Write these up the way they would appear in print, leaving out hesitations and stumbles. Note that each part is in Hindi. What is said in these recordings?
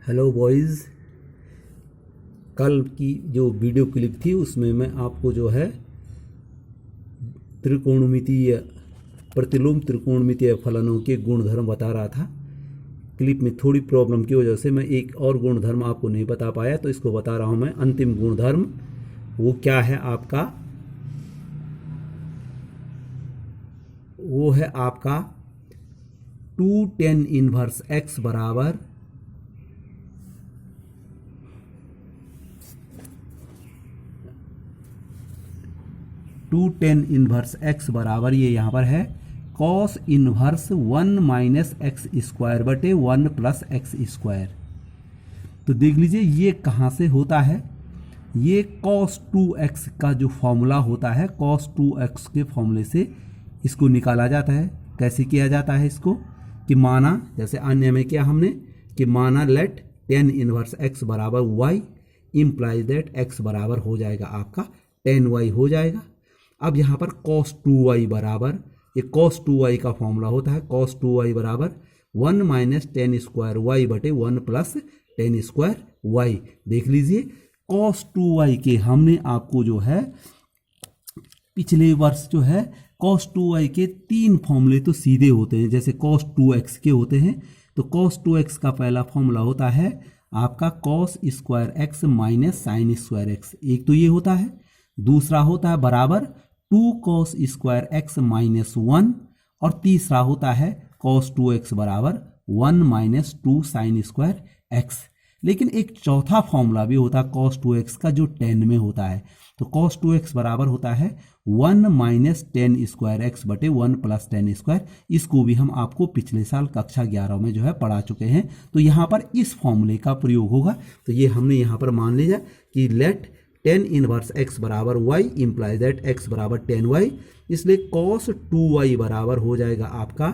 Hello boys. कल की जो वीडियो क्लिप थी उसमें मैं आपको जो है त्रिकोणमितीय प्रतिलोम त्रिकोणमितीय फलनों के गुणधर्म बता रहा था। क्लिप में थोड़ी प्रॉब्लम की वजह से मैं एक और गुणधर्म आपको नहीं बता पाया, तो इसको बता रहा हूँ मैं। अंतिम गुणधर्म वो क्या है आपका? वो है आपका 2tan इनवर्स x बराबर 2tan इनवर्स x बराबर ये यहाँ पर है cos inverse 1 minus x square बटे 1 प्लस एक्स स्क्वायर। तो देख लीजिए ये कहाँ से होता है। ये cos 2x का जो फॉर्मूला होता है, cos 2x के फॉर्मूले से इसको निकाला जाता है। कैसे किया जाता है इसको? कि माना, जैसे अन्य में किया हमने, कि माना लेट tan इनवर्स x बराबर y इम्प्लाइज दैट x बराबर हो जाएगा आपका tan y हो जाएगा। अब यहाँ पर cos 2y बराबर, ये cos 2y का फॉर्मूला होता है, cos 2y बराबर 1 माइनस टेन स्क्वायर वाई बटे 1 प्लस टेन स्क्वायर वाई। देख लीजिए cos 2y के हमने आपको जो है पिछले वर्ष जो है cos 2y के 3 फॉर्मूले तो सीधे होते हैं। जैसे cos 2x के होते हैं, तो cos 2x का पहला फॉर्मूला होता है आपका cos square x minus sine square x। एक तो ये होता है। दूसरा होता है बराबर 2 cos स्क्वायर x माइनस 1, और तीसरा होता है cos 2x बराबर 1 माइनस 2 साइन स्क्वायर x। लेकिन एक चौथा फॉर्मूला भी होता है cos 2x का, जो tan में होता है। तो cos 2x बराबर होता है 1 माइनस टेन स्क्वायर एक्स बटे 1 प्लस टेन स्क्वायर। इसको भी हम आपको पिछले साल कक्षा 11 में जो है पढ़ा चुके हैं। तो यहाँ पर इस फॉर्मूले का प्रयोग होगा। तो ये हमने यहाँ पर मान लिया कि लेट tan इनवर्स x बराबर y इम्प्लाइज दैट x बराबर tan y। इसलिए cos 2y बराबर हो जाएगा आपका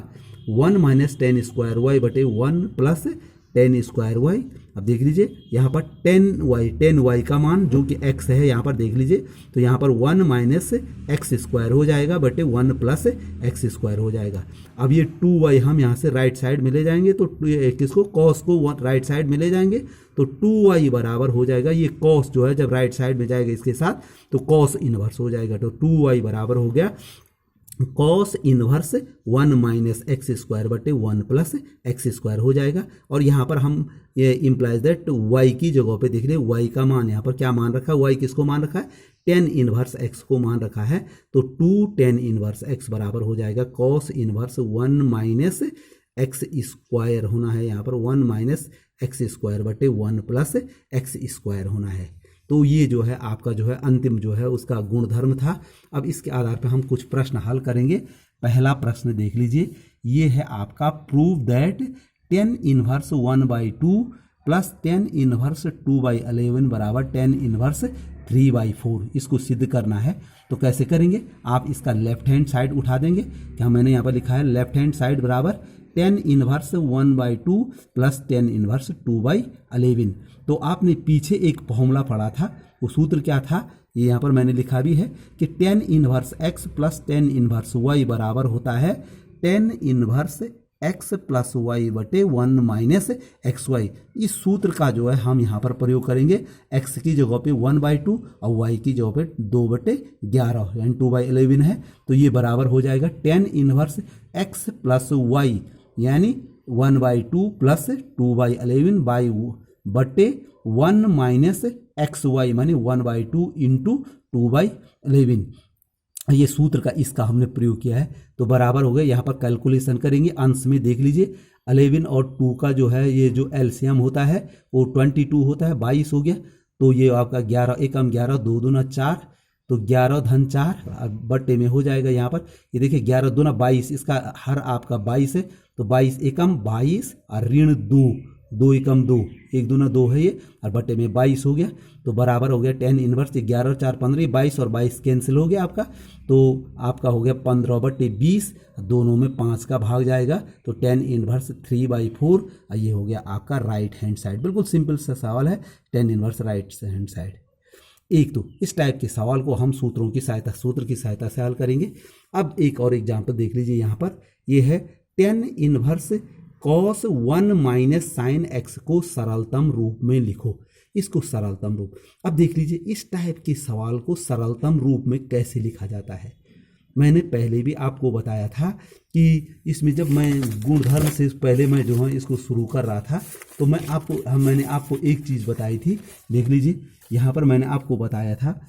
1 माइनस टेन स्क्वायर वाई बटे 1 प्लस टेन स्क्वायर वाई। अब देख लीजिए यहाँ पर टेन वाई का मान जो कि x है, यहाँ पर देख लीजिए, तो यहाँ पर 1 माइनस एक्स स्क्वायर हो जाएगा बटे 1 प्लस एक्स स्क्वायर हो जाएगा। अब ये 2y हम यहाँ से राइट साइड में ले जाएंगे, तो किसको, cos को राइट साइड में ले जाएंगे, तो 2y बराबर हो जाएगा, ये cos जो है जब राइट साइड में जाएगा इसके साथ, तो cos इनवर्स हो जाएगा। तो 2y बराबर हो गया cos inverse 1 minus x square बटे 1 प्लस एक्स स्क्वायर हो जाएगा। और यहाँ पर हम ये इम्प्लाइज दैट y की जगह पे देख रहे हैं, y का मान यहाँ पर क्या मान रखा है, y किसको मान रखा है, tan इनवर्स x को मान रखा है। तो 2 tan इनवर्स x बराबर हो जाएगा cos inverse 1 minus x square होना है, यहाँ पर 1 माइनस एक्स स्क्वायर बटे 1 प्लस एक्स स्क्वायर होना है। तो ये जो है आपका जो है अंतिम जो है उसका गुणधर्म था। अब इसके आधार पर हम कुछ प्रश्न हल करेंगे। पहला प्रश्न देख लीजिए, ये है आपका prove that tan inverse 1/2 plus tan inverse 2/11 बराबर tan इनवर्स 3/4। इसको सिद्ध करना है। तो कैसे करेंगे? आप इसका लेफ्ट हैंड साइड उठा देंगे। क्या मैंने यहाँ पर लिखा है, लेफ्ट हैंड साइड बराबर tan inverse 1/2 plus tan inverse 2/11। तो आपने पीछे एक फॉर्मूला पढ़ा था, वो सूत्र क्या था, ये यहाँ पर मैंने लिखा भी है कि tan inverse x plus tan inverse y बराबर होता है tan inverse x plus Y बटे 1 माइनस एक्स वाई। इस सूत्र का जो है हम यहाँ पर प्रयोग करेंगे। x की जगह पे 1/2 और y की जगह पे 2/11 यानी 2/11 है। तो ये बराबर हो जाएगा tan inverse x plus Y यानी 1/2 प्लस 2/11 बाई बटे 1 माइनस एक्स वाई मानी 1/2 इंटू 2/11। ये सूत्र का इसका हमने प्रयोग किया है। तो बराबर हो गया। यहाँ पर कैलकुलेशन करेंगे, अंश में देख लीजिए 11 और 2 का जो है ये जो एलसीएम होता है वो 22 होता है, 22 हो गया। तो ये आपका 11 एकम 11 2 दूना 4, तो 11 धन 4 बट्टे में हो जाएगा। यहाँ पर ये देखिए 11 दूना 22, इसका हर आपका 22 है, तो 22 एकम 22 और ऋण 2 एकम 2, 1 दूना 2 है ये, और बट्टे में 22 हो गया। तो बराबर हो गया tan इनवर्स 11 और 4 15, 22 और 22 कैंसिल हो गया आपका। तो आपका हो गया 15/20, दोनों में 5 का भाग जाएगा। तो tan इनवर्स 3/4, और ये हो गया आपका राइट हैंड साइड। बिल्कुल सिंपल सा सवाल है, tan inverse right hand side. एक तो इस टाइप के सवाल को हम सूत्र की सहायता से हल करेंगे। अब एक और एग्जाम्पल देख लीजिए। यहाँ पर ये है tan inverse cos 1 minus sine x को सरलतम रूप में लिखो। इसको सरलतम रूप, अब देख लीजिए इस टाइप के सवाल को सरलतम रूप में कैसे लिखा जाता है। मैंने पहले भी आपको बताया था कि इसमें जब मैं गुणधर्म से पहले मैं जो है इसको शुरू कर रहा था तो मैंने आपको एक चीज़ बताई थी। देख लीजिए यहाँ पर मैंने आपको बताया था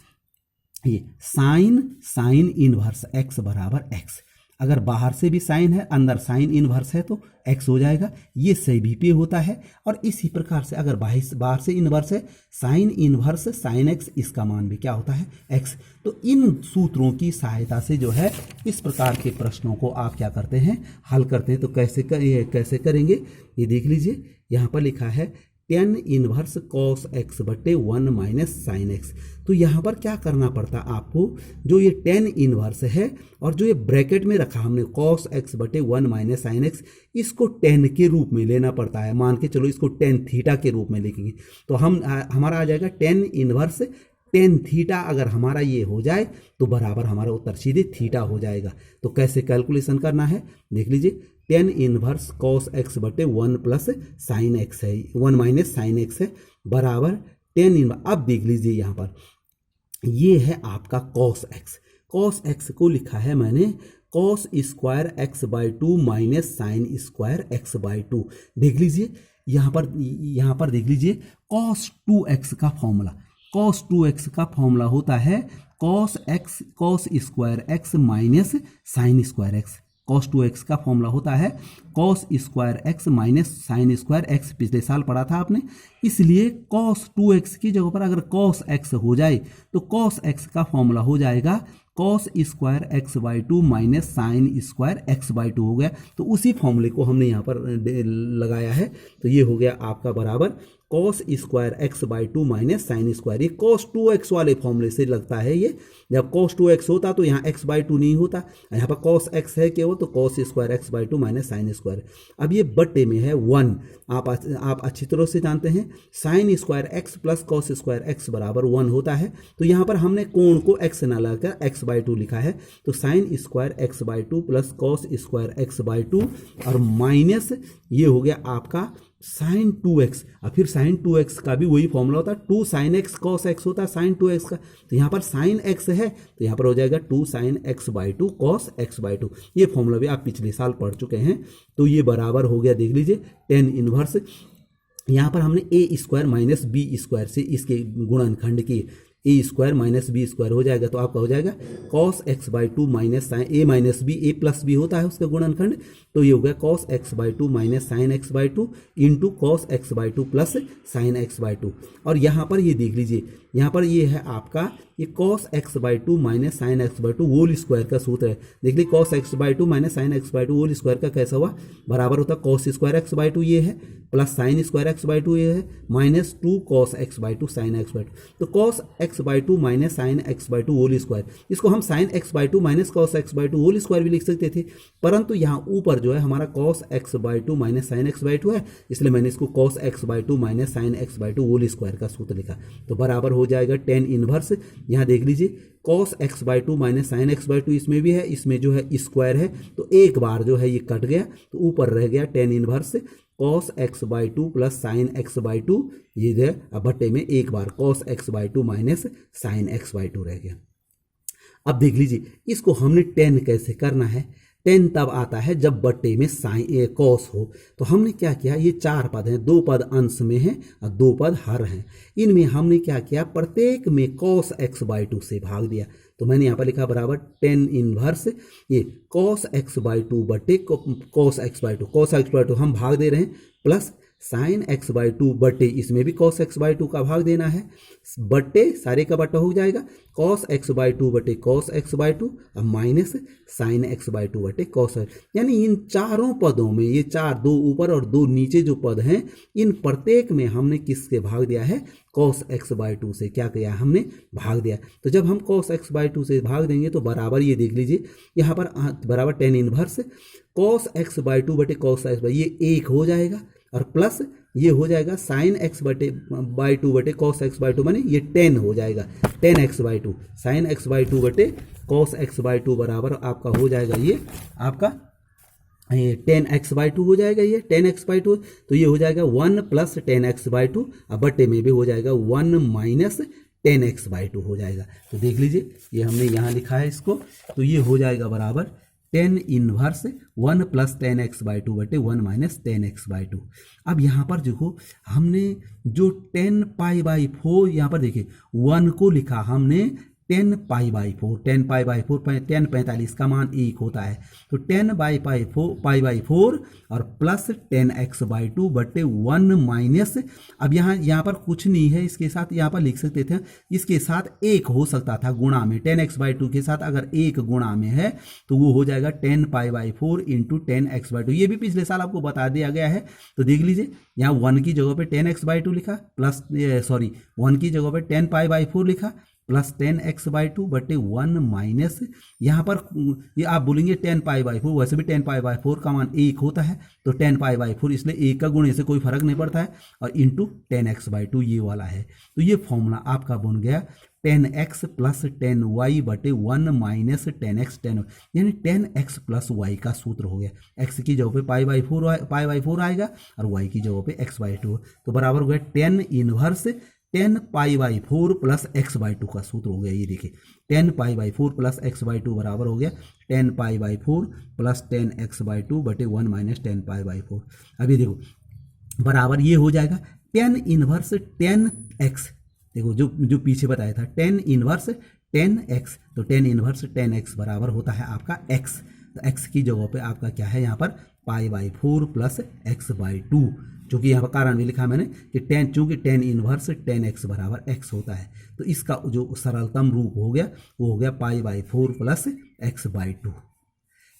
ये साइन इनवर्स एक्स बराबर एक्स। अगर बाहर से भी साइन है अंदर साइन इनवर्स है तो एक्स हो जाएगा, ये सभी पे होता है। और इसी प्रकार से अगर बाहर से इनवर्स है साइन इनवर्स साइन एक्स, इसका मान भी क्या होता है एक्स। तो इन सूत्रों की सहायता से जो है इस प्रकार के प्रश्नों को आप क्या करते हैं हल करते हैं। तो कैसे करेंगे ये देख लीजिए, यहाँ पर लिखा है टेन इनवर्स कॉस एक्स बटे 1 माइनस साइन एक्स। तो यहाँ पर क्या करना पड़ता आपको, जो ये टेन इनवर्स है और जो ये ब्रैकेट में रखा हमने कॉस एक्स बटे 1 माइनस साइन एक्स, इसको टेन के रूप में लेना पड़ता है। मान के चलो इसको टेन थीटा के रूप में लिखेंगे तो हमारा आ जाएगा टेन इनवर्स टेन थीटा। अगर हमारा ये हो जाए तो बराबर हमारा उत्तर सीधे थीटा हो जाएगा। तो कैसे कैलकुलेशन करना है देख लीजिए, टेन इनवर्स कॉस एक्स बटे 1 प्लस साइन एक्स है, 1 माइनस साइन एक्स है बराबर टेन इनवर्स। अब देख लीजिए यहाँ पर ये है आपका कॉस एक्स। कॉस एक्स को लिखा है मैंने cos square X by 2 minus sign square X by 2। देख लीजिए यहाँ पर देख लीजिए कॉस 2x का फॉर्मूला, कॉस 2x का फॉर्मूला होता है cos square x minus sign square x. Cos 2x का फॉर्मूला होता है cos square x minus sign square x, पिछले साल पढ़ा था आपने। इसलिए कॉस 2x की जगह पर अगर कॉस x हो जाए तो कॉस x का फॉर्मूला हो जाएगा cos square X by 2 minus sign square X by 2 हो गया। तो उसी फॉर्मूले को हमने यहाँ पर लगाया है। तो ये हो गया आपका बराबर cos square X by 2 minus sine square. ये कॉस 2x वाले फॉर्मूले से लगता है। ये जब कॉस 2x होता तो यहाँ x बाई 2 नहीं होता, यहाँ पर कॉस x है केवल, तो cos square X by 2 minus sine square. अब ये बट्टे में है 1। आप अच्छी तरह से जानते हैं sign square x plus cos square x बराबर 1 होता है। तो यहाँ पर हमने कोण को x ना लगाकर x बाई 2 लिखा है। तो sign square X by 2 plus cos square X by 2 और माइनस ये हो गया आपका साइन 2x। और फिर साइन 2x का भी वही फॉर्मूला होता है 2 साइन एक्स कॉस एक्स होता है साइन 2x का। तो यहाँ पर साइन x है तो यहाँ पर हो जाएगा 2 sine X by 2 cos X by 2। ये फॉर्मूला भी आप पिछले साल पढ़ चुके हैं। तो ये बराबर हो गया देख लीजिए टेन इनवर्स। यहाँ पर हमने A square minus B square से इसके गुणनखंड की A square minus B square हो जाएगा। तो आपका हो जाएगा cos X by 2 minus sine A minus B, A plus B होता है उसका गुणनखंड। तो ये हो गया cos X by 2 minus sine X by 2 into cos X by 2 plus sine X by 2। और यहाँ पर ये देख लीजिए यहाँ पर ये है आपका ये cos X by 2 minus sine X by 2 whole square का सूत्र है। देख लीजिए cos X by 2 minus sine X by 2 whole square का कैसा हुआ बराबर होता है कॉस स्क्वायर एक्स बाई 2 ये है plus sine square X by 2 ये है minus 2 cos X by 2 sine X by 2। तो cos X by 2 minus sine X by 2 whole square, इसको हम sine X by 2 minus cos X by 2 whole square भी लिख सकते थे, परंतु यहाँ ऊपर जो है हमारा cos X by 2 minus sine X by 2 है, इसलिए मैंने इसको cos X by 2 minus sine X by 2 whole square का सूत्र लिखा। तो बराबर हो जाएगा टेन इनवर्स। यहाँ देख लीजिए cos X by 2 minus sine X by 2 इसमें भी है, इसमें जो है स्क्वायर है तो एक बार जो है ये कट गया तो ऊपर रह गया tan inverse cos X by 2 plus sine X by 2, ये जो है बट्टे में एक बार cos X by 2 minus sine X by 2 रह गया। अब देख लीजिए इसको हमने टेन कैसे करना है। टेन तब आता है जब बट्टे में साइन कॉस हो। तो हमने क्या किया, ये चार पद हैं, दो पद अंश में हैं और दो पद हर हैं। इनमें हमने क्या किया, प्रत्येक में कॉस एक्स बाई 2 से भाग दिया। तो मैंने यहाँ पर लिखा बराबर टेन इनवर्स ये कॉस एक्स बाई 2 बटे cos X by 2, cos X by 2 हम भाग दे रहे हैं प्लस साइन एक्स बाई 2 बटे इसमें भी कॉस एक्स बाई 2 का भाग देना है, बटे सारे का बटा हो जाएगा कॉस एक्स बाई 2 बटे कॉस एक्स बाई 2 और माइनस साइन एक्स बाई 2 बटे कॉस। यानी इन चारों पदों में ये चार, दो ऊपर और दो नीचे जो पद हैं, इन प्रत्येक में हमने किसके भाग दिया है, कॉस एक्स बाई 2 से क्या किया हमने भाग दिया। तो जब हम कॉस एक्स बाई 2 से भाग देंगे तो बराबर ये देख लीजिए यहाँ पर बराबर tan inverse cos X by 2 बटे कॉस एक्स बाई, ये एक हो जाएगा और प्लस ये हो जाएगा साइन एक्स बटे बाई 2 बटे कॉस एक्स बाई 2, माने ये 10 हो जाएगा, 10 x by 2 sine X by 2 बटे कॉस एक्स बाई 2 बराबर आपका हो जाएगा ये आपका 10x/2 हो जाएगा, ये 10x/2, तो ये हो जाएगा 1 + 10x/2, अब बट्टे में भी हो जाएगा 1 - 10x/2 हो जाएगा। तो देख लीजिए ये हमने यहाँ लिखा है इसको, तो ये हो जाएगा बराबर 10 इनवर्स 1 + 10x/2 बटे 1 - 10x/2। अब यहाँ पर देखो हमने जो 10π/4 यहाँ पर देखिए 1 को लिखा हमने 10π/4, 10π/4 10 45 का मान 1 होता है, तो 10π/4 और प्लस 10x/2 बटे 1 माइनस, अब यहाँ पर कुछ नहीं है इसके साथ, यहाँ पर लिख सकते थे इसके साथ 1 हो सकता था गुणा में, 10x/2 के साथ अगर 1 गुणा में है तो वो हो जाएगा 10π/4 इंटू 10x/2। ये भी पिछले साल आपको बता दिया गया है, तो देख लीजिए यहाँ 1 की जगह पे 10x/2 लिखा, प्लस 1 की जगह पे 10π/4 लिखा, प्लस 10x/2 बटे 1 माइनस, यहाँ पर ये आप बोलेंगे 10π/4, वैसे भी 10π/4 का मान 1 होता है, तो 10π/4 इसलिए 1 का गुणे से कोई फर्क नहीं पड़ता है, और इंटू 10x/2 ये वाला है। तो ये फॉर्मूला आपका बन गया 10x + 10y बटे 1 माइनस 10x 10, यानी 10x + y का सूत्र हो गया। x की जगह पे π/4 आएगा और y की जगह पे x/2, तो बराबर हो गया 10 इनवर्स 10π/4 + x/2 का सूत्र हो गया। ये देखिए 10π/4 + x/2 बराबर हो गया 10π/4 + 10x/2 बटे 1 - 10π/4। अभी देखो बराबर ये हो जाएगा 10 इनवर्स 10x, देखो जो पीछे बताया था 10 इनवर्स 10x, तो 10 इनवर्स 10x बराबर होता है आपका x, तो x की जगह पे आपका क्या है यहाँ पर π/4 + x/2, चूंकि यहाँ पर कारण भी लिखा मैंने कि 10, चूंकि 10 इनवर्स 10x बराबर x होता है, तो इसका जो सरलतम रूप हो गया वो हो गया π/4 + x/2।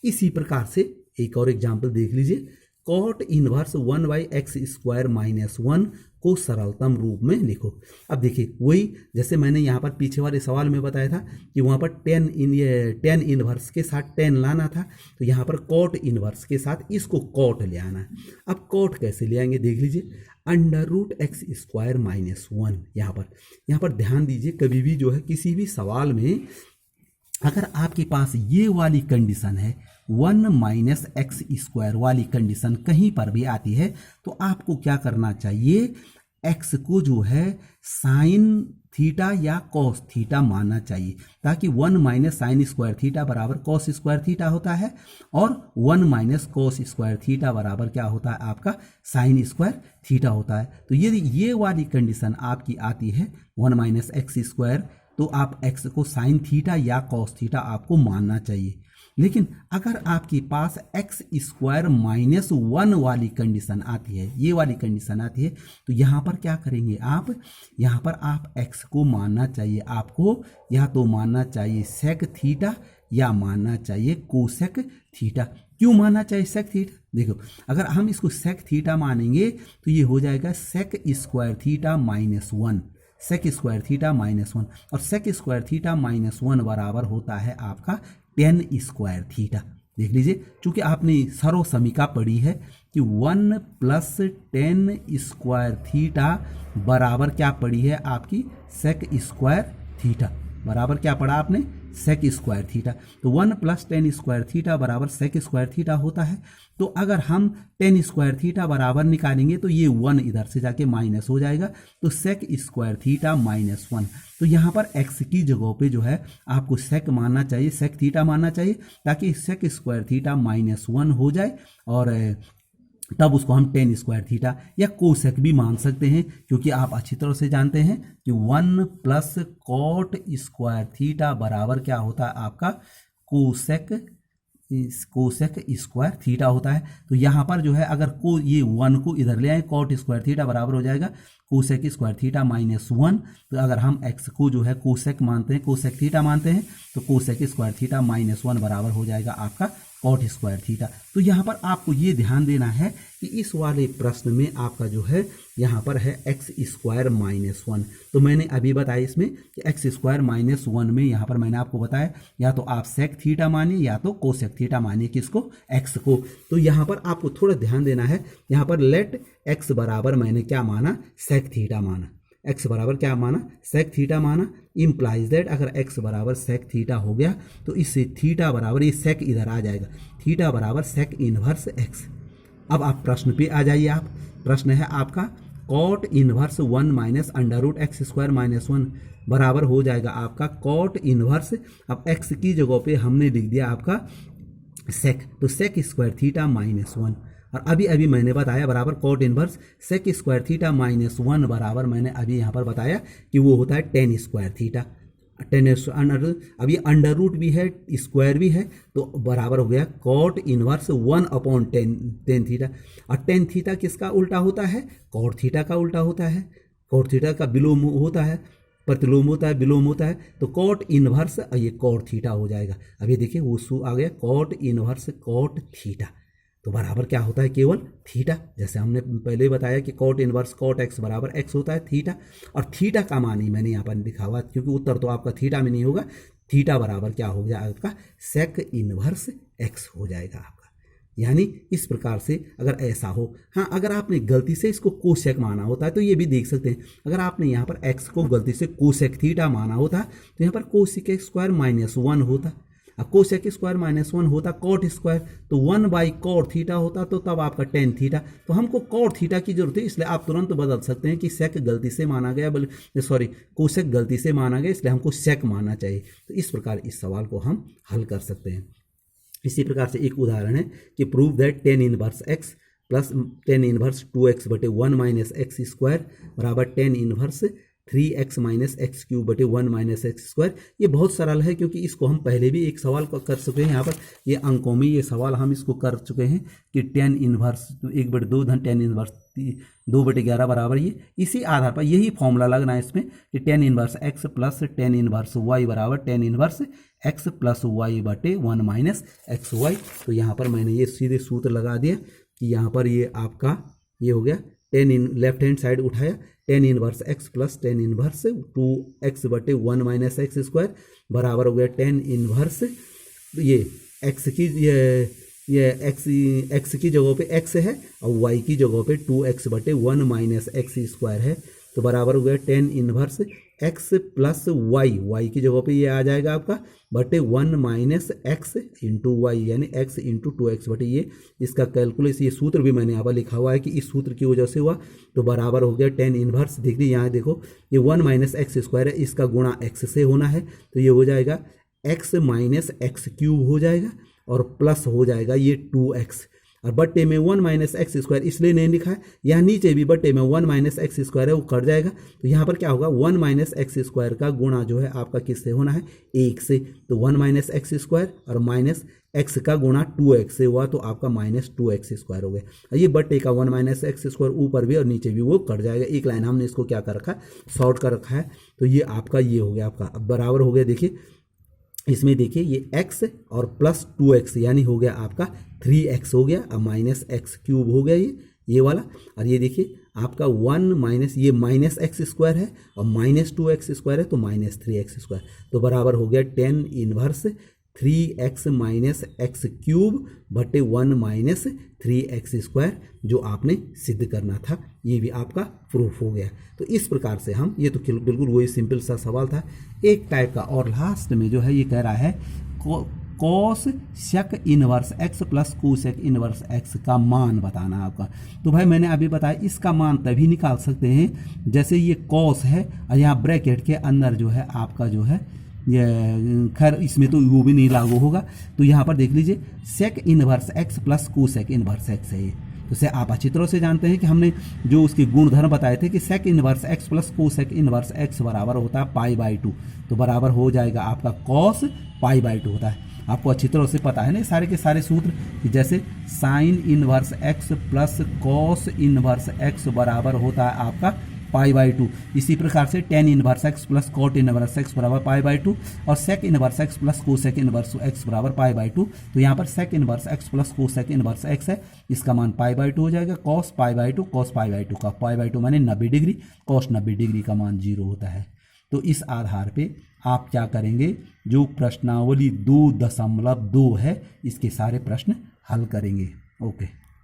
इसी प्रकार से एक और एग्जाम्पल देख लीजिए, cot इनवर्स 1/x² - 1 को सरलतम रूप में लिखो। अब देखिए वही जैसे मैंने यहाँ पर पीछे वाले सवाल में बताया था कि वहाँ पर 10 इनवर्स के साथ 10 लाना था, तो यहाँ पर cot इनवर्स के साथ इसको cot ले आना है। अब cot कैसे ले आएंगे देख लीजिए, √x² - 1, यहाँ पर ध्यान दीजिए, कभी भी जो है किसी भी सवाल में अगर आपके पास ये वाली कंडीशन है 1 - x² वाली कंडीशन कहीं पर भी आती है, तो आपको क्या करना चाहिए, x को जो है साइन थीटा या कॉस थीटा मानना चाहिए, ताकि 1 - sin² थीटा बराबर cos² थीटा होता है, और 1 - cos² थीटा बराबर क्या होता है आपका sin² थीटा होता है। तो यदि ये वाली कंडीशन आपकी आती है 1 - x², तो आप x को साइन थीटा या कॉस थीटा आपको मानना चाहिए। लेकिन अगर आपके पास x² - 1 वाली कंडीशन आती है, ये वाली कंडीशन आती है, तो यहाँ पर क्या करेंगे आप, यहाँ पर आप x को मानना चाहिए, आपको या तो मानना चाहिए सेक थीटा या मानना चाहिए कोसेक थीटा। क्यों मानना चाहिए सेक थीटा, देखो अगर हम इसको सेक थीटा मानेंगे तो ये हो जाएगा sec² थीटा -1, sec² थीटा -1, और sec² थीटा -1 बराबर होता है आपका tan² थीटा। देख लीजिए, चूंकि आपने सर्व समीका पढ़ी है कि 1 + tan² थीटा बराबर क्या पढ़ी है आपकी sec² थीटा, बराबर क्या पढ़ा आपने sec² थीटा, तो 1 + tan² थीटा बराबर sec² थीटा होता है। तो अगर हम tan² थीटा बराबर निकालेंगे तो ये 1 इधर से जाके माइनस हो जाएगा, तो sec² थीटा -1, तो यहाँ पर x की जगह पे जो है आपको sec मानना चाहिए, sec थीटा मानना चाहिए, ताकि sec² थीटा -1 हो जाए, और तब उसको हम tan² थीटा या कोसेक भी मान सकते हैं, क्योंकि आप अच्छी तरह से जानते हैं कि 1 + cot² थीटा बराबर क्या होता है आपका कोसेक² थीटा होता है। तो यहाँ पर जो है अगर ये 1 को इधर ले आए, cot² थीटा बराबर हो जाएगा कोसेक² थीटा -1, तो अगर हम x को जो है कोसेक मानते हैं, कोसेक थीटा मानते हैं, तो कोसेक² थीटा -1 बराबर हो जाएगा आपका cot² थीटा। तो यहाँ पर आपको ये ध्यान देना है कि इस वाले प्रश्न में आपका जो है यहाँ पर है x² - 1, तो मैंने अभी बताया इसमें कि x² - 1 में यहाँ पर मैंने आपको बताया या तो आप सेक थीटा मानिए या तो कोसेक थीटा मानिए, किसको, x को। तो यहाँ पर आपको थोड़ा ध्यान देना है, यहाँ पर लेट x बराबर मैंने क्या माना, सेक थीटा माना, एक्स बराबर क्या माना, सेक थीटा माना, इम्प्लाइज दैट अगर एक्स बराबर सेक थीटा हो गया तो इससे थीटा बराबर ये सेक इधर आ जाएगा, थीटा बराबर सेक इनवर्स एक्स। अब आप प्रश्न पे आ जाइए। आप प्रश्न है आपका cot inverse 1 minus under root X square minus 1 बराबर हो जाएगा आपका कॉट इनवर्स, अब एक्स की जगह पे हमने लिख दिया आपका सेक, तो सेक स्क्वायर थीटा माइनस 1, और अभी अभी मैंने बताया बराबर cot inverse sec square theta minus 1 बराबर मैंने अभी यहाँ पर बताया कि वो होता है टेन स्क्वायर थीटा, अब ये अंडर रूट भी है स्क्वायर भी है तो बराबर हो गया कॉट इनवर्स 1/10 टेन थीटा। और टेन थीटा किसका उल्टा होता है, कॉट थीटा का उल्टा होता है, कॉट थीटा का विलोम होता है, प्रतिलोम होता है, विलोम होता है, तो कॉट इनवर्स ये कॉट थीटा हो जाएगा। अब ये देखिए वो आ गया कॉट इनवर्स कॉट थीटा, तो बराबर क्या होता है केवल थीटा, जैसे हमने पहले बताया कि कॉट इनवर्स कॉट एक्स बराबर एक्स होता है थीटा, और थीटा का मान ही मैंने यहाँ पर लिखा हुआ क्योंकि उत्तर तो आपका थीटा में नहीं होगा, थीटा बराबर क्या हो गया आपका सेक इनवर्स एक्स हो जाएगा आपका। यानी इस प्रकार से अगर ऐसा हो, हाँ अगर आपने गलती से इसको कोसेक माना होता है तो ये भी देख सकते हैं, अगर आपने यहाँ पर एक्स को गलती से कोसेक थीटा माना होता तो यहाँ पर कोसेक स्क्वायर माइनस 1 होता, अब कोसेक स्क्वायर माइनस 1 होता कॉट स्क्वायर तो 1/कॉट थीटा होता, तो तब आपका टेन थीटा, तो हमको कॉट थीटा की जरूरत है, इसलिए आप तुरंत बदल सकते हैं कि सेक गलती से माना गया, सॉरी कोसेक गलती से माना गया इसलिए हमको सेक मानना चाहिए। तो इस प्रकार इस सवाल को हम हल कर सकते हैं। इसी प्रकार से एक उदाहरण है कि prove that ten inverse x plus tan inverse 2x बटे 1 माइनस एक्स स्क्वायर बराबर tan inverse 3x minus x cube बटे 1 माइनस एक्स स्क्वायर। ये बहुत सरल है क्योंकि इसको हम पहले भी एक सवाल कर चुके हैं, यहाँ पर ये अंकों में ये सवाल हम इसको कर चुके हैं कि टेन इनवर्स 1/2 धन टेन इनवर्स 2/11 बराबर ये, इसी आधार पर यही फॉर्मूला लगना है इसमें कि tan inverse x plus tan inverse Y बराबर tan inverse x plus Y बटे 1 माइनस एक्स वाई। तो यहाँ पर मैंने ये सीधे सूत्र लगा दिया कि यहाँ पर ये आपका ये हो गया tan in left hand side उठाया tan inverse x plus tan inverse 2x बटे 1 माइनस एक्स स्क्वायर बराबर हो गया टेन इनवर्स ये एक्स की ये एक्स की जगह पे x है और y की जगह पे 2x बटे 1 माइनस एक्स स्क्वायर है, तो बराबर हो गया tan inverse x plus y की जगह पे ये आ जाएगा आपका बटे 1 माइनस एक्स इंटू वाई, यानी x इंटू 2x बटे ये, इसका कैलकुलेस ये सूत्र भी मैंने यहाँ पर लिखा हुआ है कि इस सूत्र की वजह से हुआ, तो बराबर हो गया टेन इनवर्स। देखिए यहाँ देखो ये 1 माइनस एक्स स्क्वायर है, इसका गुणा x से होना है तो ये हो जाएगा x माइनस एक्स क्यूब हो जाएगा और प्लस हो जाएगा ये 2x, और बट्टे में 1 माइनस एक्स स्क्वायर इसलिए नहीं लिखा है, यहाँ नीचे भी बट्टे में 1 माइनस एक्स स्क्वायर है वो कट जाएगा, तो यहाँ पर क्या होगा 1 माइनस एक्स स्क्वायर का गुणा जो है आपका किससे होना है 1 से, तो 1 माइनस एक्स स्क्वायर और माइनस एक्स का गुणा 2x से हुआ तो आपका माइनस 2x स्क्वायर हो गया। ये बट्टे का 1 माइनस एक्स स्क्वायर ऊपर भी और नीचे भी वो कट जाएगा, एक लाइन हमने इसको क्या कर रखा है शॉर्ट कर रखा है, तो ये आपका ये हो गया आपका। अब बराबर हो गया देखिए इसमें देखिए ये x और प्लस 2x यानी हो गया आपका 3x हो गया, अब माइनस एक्स क्यूब हो गया ये वाला, और ये देखिए आपका 1 माइनस ये माइनस एक्स स्क्वायर है और माइनस 2x स्क्वायर है तो माइनस 3x स्क्वायर, तो बराबर हो गया tan inverse 3x minus x cube बटे 1 माइनस 3x स्क्वायर जो आपने सिद्ध करना था, ये भी आपका प्रूफ हो गया। तो इस प्रकार से हम ये तो बिल्कुल वही सिंपल सा सवाल था। एक टाइप का और लास्ट में जो है ये कह रहा है cos sec inverse x plus cosec inverse X का मान बताना आपका। तो भाई मैंने अभी बताया इसका मान तभी निकाल सकते हैं जैसे ये कॉस है और यहाँ ब्रैकेट के अंदर जो है आपका जो है ये, खैर इसमें तो वो भी नहीं लागू होगा, तो यहाँ पर देख लीजिए sec inverse x plus cosec inverse x है ये, तो से आप अच्छी तरह से जानते हैं कि हमने जो उसके गुणधर्म बताए थे कि sec inverse x plus cosec inverse x बराबर होता है π/2, तो बराबर हो जाएगा आपका कॉस π/2 होता है। आपको अच्छी तरह से पता है ना सारे के सारे सूत्र, जैसे sine inverse x plus cos inverse x बराबर होता है आपका π/2, इसी प्रकार से tan inverse x plus cot inverse x बराबर π/2 और sec inverse x plus cosec inverse x बराबर π/2, तो यहाँ पर sec inverse x plus cosec inverse x है, इसका मान π/2 हो जाएगा, कॉस π/2 कॉस π/2 का π/2 माने 90 डिग्री, कॉस 90 डिग्री का मान 0 होता है। तो इस आधार पे आप क्या करेंगे, जो प्रश्नावली 2.2 है इसके सारे प्रश्न हल करेंगे। ओके।